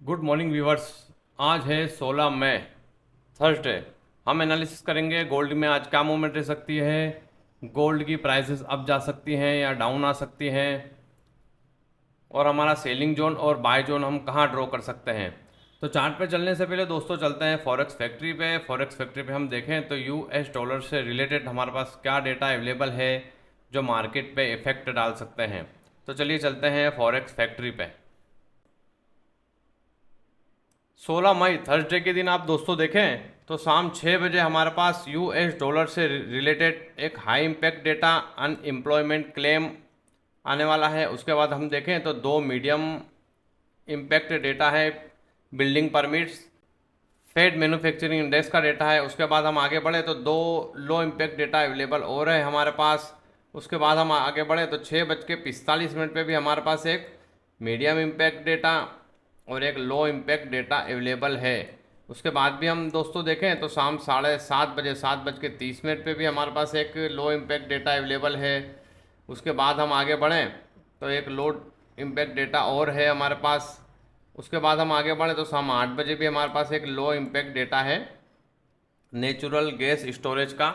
Good morning viewers. आज है 16 मई, Thursday. हम एनालिसिस करेंगे गोल्ड में आज क्या मूवमेंट रह सकती है, गोल्ड की प्राइसेस अप जा सकती हैं या डाउन आ सकती हैं, और हमारा सेलिंग जोन और बाय जोन हम कहाँ ड्रॉ कर सकते हैं। तो चार्ट पे चलने से पहले दोस्तों चलते हैं फॉरेक्स फैक्ट्री पे। फॉरेक्स फैक्ट्री पे हम देखें तो यूएस डॉलर से रिलेटेड हमारे पास क्या डेटा अवेलेबल है जो मार्केट पे इफेक्ट डाल सकते हैं। तो चलिए चलते हैं फॉरेक्स फैक्ट्री पे। 16 मई थर्सडे के दिन आप दोस्तों देखें तो शाम 6 बजे हमारे पास यूएस डॉलर से रिलेटेड एक high impact data unemployment claim आने वाला है। उसके बाद हम देखें तो दो मीडियम इम्पैक्ट डेटा है, building permits, Fed manufacturing index का डेटा है। उसके बाद हम आगे बढ़े तो दो लो इम्पैक्ट डेटा अवेलेबल और है हमारे पास। उसके बाद हम आगे बढ़े तो 6:45 पे भी हमारे पास एक मीडियम इम्पैक्ट डेटा और एक लो इम्पैक्ट डेटा अवेलेबल है। उसके बाद भी हम दोस्तों देखें तो शाम 7:30 7:30 पे भी हमारे पास एक लो इम्पैक्ट डेटा अवेलेबल है। उसके बाद हम आगे बढ़ें तो एक लो इम्पैक्ट डेटा और है हमारे पास। उसके बाद हम आगे बढ़ें तो शाम 8 बजे भी हमारे पास एक लो इम्पैक्ट डेटा है नेचुरल गैस स्टोरेज का।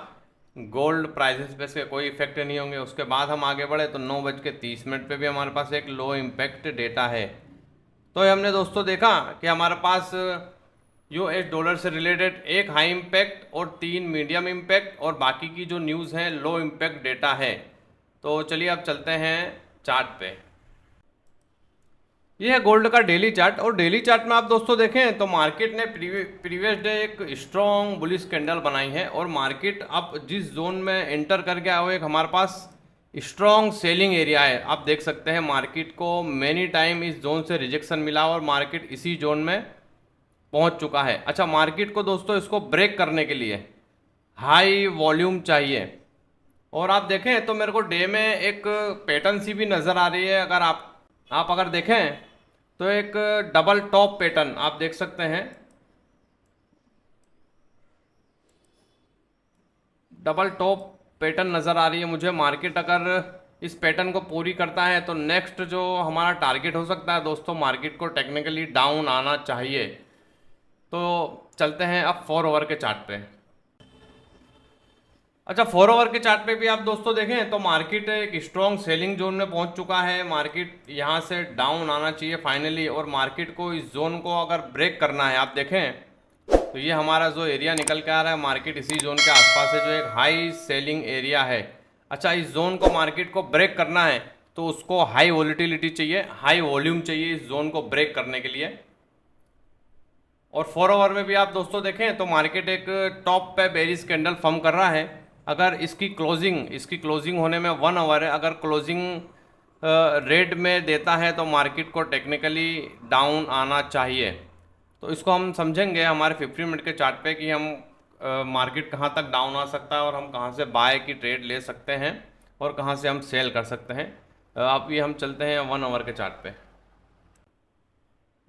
गोल्ड प्राइसेस पे से कोई इफेक्ट नहीं होंगे। उसके बाद हम आगे बढ़े तो 9:30 पे भी हमारे पास एक लो इम्पैक्ट डेटा है। तो ये हमने दोस्तों देखा कि हमारे पास यूएस डॉलर से रिलेटेड एक हाई इम्पैक्ट और 3 मीडियम इम्पैक्ट और बाकी की जो न्यूज़ है लो इम्पैक्ट डेटा है। तो चलिए अब चलते हैं चार्ट पे। ये है गोल्ड का डेली चार्ट, और डेली चार्ट में आप दोस्तों देखें तो मार्केट ने प्रीवियस डे एक स्ट्रॉन्ग बुलिश कैंडल बनाई है और मार्केट अब जिस जोन में एंटर कर गया वो एक हमारे पास स्ट्रॉन्ग सेलिंग एरिया है। आप देख सकते हैं मार्केट को मैनी टाइम इस जोन से रिजेक्शन मिला और मार्केट इसी जोन में पहुंच चुका है। अच्छा, मार्केट को दोस्तों इसको ब्रेक करने के लिए हाई वॉल्यूम चाहिए, और आप देखें तो मेरे को डे में एक पैटर्न सी भी नज़र आ रही है। अगर आप अगर देखें तो एक डबल टॉप पैटर्न आप देख सकते हैं, डबल टॉप पैटर्न नज़र आ रही है मुझे। मार्केट अगर इस पैटर्न को पूरी करता है तो नेक्स्ट जो हमारा टारगेट हो सकता है दोस्तों, मार्केट को टेक्निकली डाउन आना चाहिए। तो चलते हैं अब 4 ओवर के चार्ट पे। अच्छा, 4 ओवर के चार्ट पे भी आप दोस्तों देखें तो मार्केट एक स्ट्रॉन्ग सेलिंग जोन में पहुंच चुका है। मार्केट यहां से डाउन आना चाहिए फाइनली, और मार्केट को इस जोन को अगर ब्रेक करना है, आप देखें तो ये हमारा जो एरिया निकल के आ रहा है मार्केट इसी जोन के आसपास है जो एक हाई सेलिंग एरिया है। अच्छा, इस जोन को मार्केट को ब्रेक करना है तो उसको हाई वॉलिटिलिटी चाहिए, हाई वॉल्यूम चाहिए इस जोन को ब्रेक करने के लिए। और 4 ओवर में भी आप दोस्तों देखें तो मार्केट एक टॉप पे बेरिश कैंडल फॉर्म कर रहा है। अगर इसकी क्लोजिंग होने में 1 आवर है, अगर क्लोजिंग रेड में देता है तो मार्केट को टेक्निकली डाउन आना चाहिए। तो इसको हम समझेंगे हमारे 15 मिनट के चार्ट पे कि हम मार्केट कहाँ तक डाउन आ सकता है और हम कहाँ से बाय की ट्रेड ले सकते हैं और कहाँ से हम सेल कर सकते हैं। आप ये हम चलते हैं 1 आवर के चार्ट पे।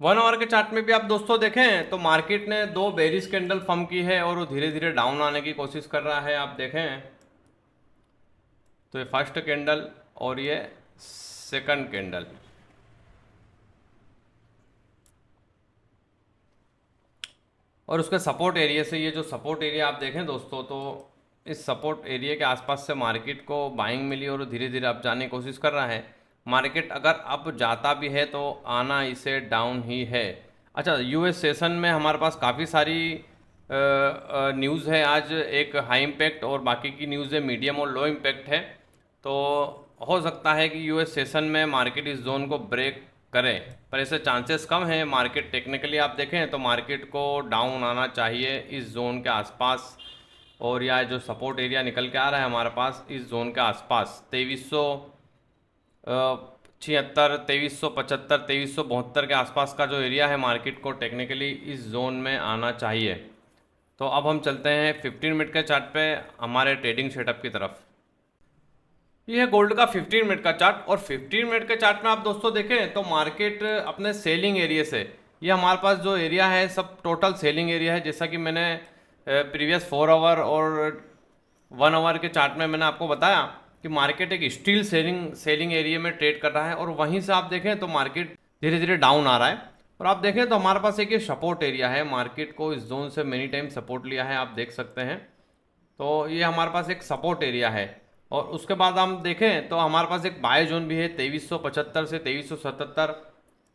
1 आवर के चार्ट में भी आप दोस्तों देखें तो मार्केट ने दो बेरिश कैंडल फॉर्म की है और वो धीरे धीरे डाउन आने की कोशिश कर रहा है। आप देखें तो ये फर्स्ट कैंडल और ये सेकंड कैंडल, और उसके सपोर्ट एरिया से, ये जो सपोर्ट एरिया आप देखें दोस्तों तो इस सपोर्ट एरिया के आसपास से मार्केट को बाइंग मिली और धीरे धीरे अप जाने की कोशिश कर रहा है। मार्केट अगर अप जाता भी है तो आना इसे डाउन ही है। अच्छा, यूएस सेशन में हमारे पास काफ़ी सारी न्यूज़ है आज, एक हाई इम्पैक्ट और बाकी की न्यूज़ है मीडियम और लो इम्पैक्ट है। तो हो सकता है कि यूएस सेशन में मार्केट इस जोन को ब्रेक करे, पर ऐसे चांसेस कम हैं। मार्केट टेक्निकली आप देखें तो मार्केट को डाउन आना चाहिए इस जोन के आसपास, और यह जो सपोर्ट एरिया निकल के आ रहा है हमारे पास इस जोन के आसपास 2376, 2375, 2372 के आसपास का जो एरिया है मार्केट को टेक्निकली इस जोन में आना चाहिए। तो अब हम चलते हैं 15 मिनट के चार्ट पे हमारे ट्रेडिंग सेटअप की तरफ। ये है गोल्ड का 15 मिनट का चार्ट, और 15 मिनट के चार्ट में आप दोस्तों देखें तो मार्केट अपने सेलिंग एरिया से, ये हमारे पास जो एरिया है सब टोटल सेलिंग एरिया है। जैसा कि मैंने प्रीवियस 4 आवर और 1 आवर के चार्ट में मैंने आपको बताया कि मार्केट एक स्टील सेलिंग एरिया में ट्रेड कर रहा है, और वहीं से आप देखें तो मार्केट धीरे धीरे डाउन आ रहा है। और आप देखें तो हमारे पास एक ये सपोर्ट एरिया है, मार्केट को इस जोन से मेनी टाइम सपोर्ट लिया है, आप देख सकते हैं। तो ये हमारे पास एक सपोर्ट एरिया है। और उसके बाद हम देखें तो हमारे पास एक बाय जोन भी है 2375 से 2377।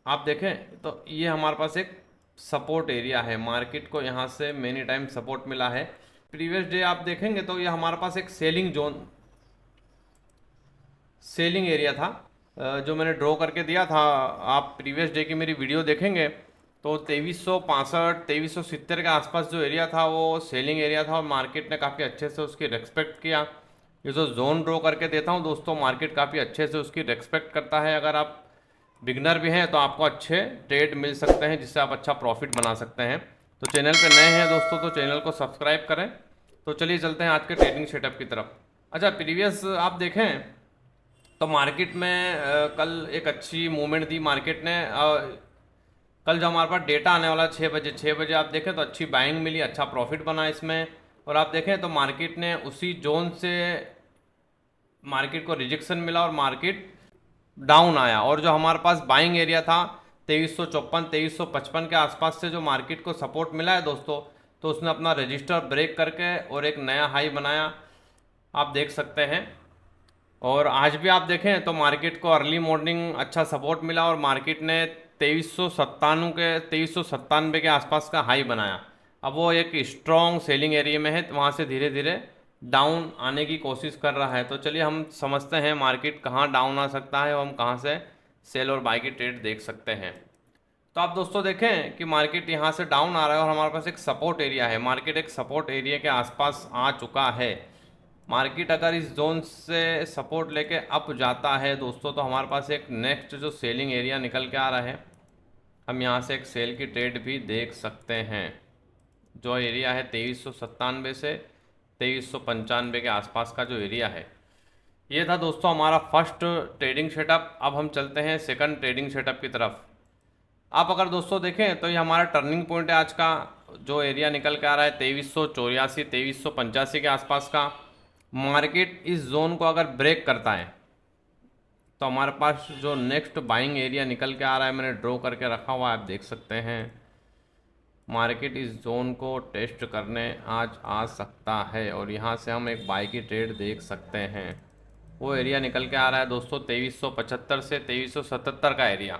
आप देखें तो ये हमारे पास एक सपोर्ट एरिया है, मार्केट को यहाँ से मेनी टाइम सपोर्ट मिला है। प्रीवियस डे आप देखेंगे तो ये हमारे पास एक सेलिंग जोन, सेलिंग एरिया था जो मैंने ड्रॉ करके दिया था। आप प्रीवियस डे की मेरी वीडियो देखेंगे तो 2365 2370 के आसपास जो एरिया था वो सेलिंग एरिया था और मार्केट ने काफ़ी अच्छे से उसकी रेस्पेक्ट किया। ये जो जोन ड्रॉ करके देता हूँ दोस्तों, मार्केट काफ़ी अच्छे से उसकी रेस्पेक्ट करता है। अगर आप बिगनर भी हैं तो आपको अच्छे ट्रेड मिल सकते हैं जिससे आप अच्छा प्रॉफिट बना सकते हैं। तो चैनल पे नए हैं दोस्तों तो चैनल को सब्सक्राइब करें। तो चलिए चलते हैं आज के ट्रेडिंग सेटअप की तरफ। अच्छा, प्रीवियस आप देखें तो मार्केट में कल एक अच्छी मूवमेंट दी मार्केट ने। कल जो हमारे पास डेटा आने वाला 6 बजे आप देखें तो अच्छी बाइंग मिली, अच्छा प्रॉफिट बना इसमें। और आप देखें तो मार्केट ने उसी जोन से मार्केट को रिजेक्शन मिला और मार्केट डाउन आया। और जो हमारे पास बाइंग एरिया था 2354 2355 के आसपास से जो मार्केट को सपोर्ट मिला है दोस्तों, तो उसने अपना रजिस्टर ब्रेक करके और एक नया हाई बनाया, आप देख सकते हैं। और आज भी आप देखें तो मार्केट को अर्ली मॉर्निंग अच्छा सपोर्ट मिला और मार्केट ने 2397 के आसपास का हाई बनाया। अब वो एक स्ट्रॉन्ग सेलिंग एरिया में है, तो वहाँ से धीरे धीरे डाउन आने की कोशिश कर रहा है। तो चलिए हम समझते हैं मार्केट कहाँ डाउन आ सकता है और हम कहाँ से सेल और बाई की ट्रेड देख सकते हैं। तो आप दोस्तों देखें कि मार्केट यहाँ से डाउन आ रहा है और हमारे पास एक सपोर्ट एरिया है, मार्केट एक सपोर्ट एरिया के आसपास आ चुका है। मार्केट अगर इस जोन से सपोर्ट लेके अप जाता है दोस्तों तो हमारे पास एक नेक्स्ट जो सेलिंग एरिया निकल के आ रहा है, हम यहाँ से एक सेल की ट्रेड भी देख सकते हैं। जो एरिया है 2397 से 2395 के आसपास का जो एरिया है, ये था दोस्तों हमारा फर्स्ट ट्रेडिंग सेटअप। अब हम चलते हैं सेकंड ट्रेडिंग सेटअप की तरफ। आप अगर दोस्तों देखें तो ये हमारा टर्निंग पॉइंट है आज का, जो एरिया निकल के आ रहा है 2384 2385 के आसपास का। मार्केट इस जोन को अगर ब्रेक करता है तो हमारे पास जो नेक्स्ट बाइंग एरिया निकल के आ रहा है, मैंने ड्रॉ करके रखा हुआ है, आप देख सकते हैं। मार्केट इस जोन को टेस्ट करने आज आ सकता है और यहाँ से हम एक बाई की ट्रेड देख सकते हैं। वो एरिया निकल के आ रहा है दोस्तों 2375 से 2377 का एरिया।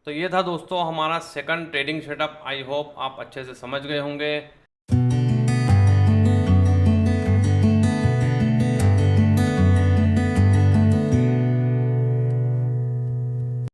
तो ये था दोस्तों हमारा second trading setup. I hope आप अच्छे से समझ गए होंगे।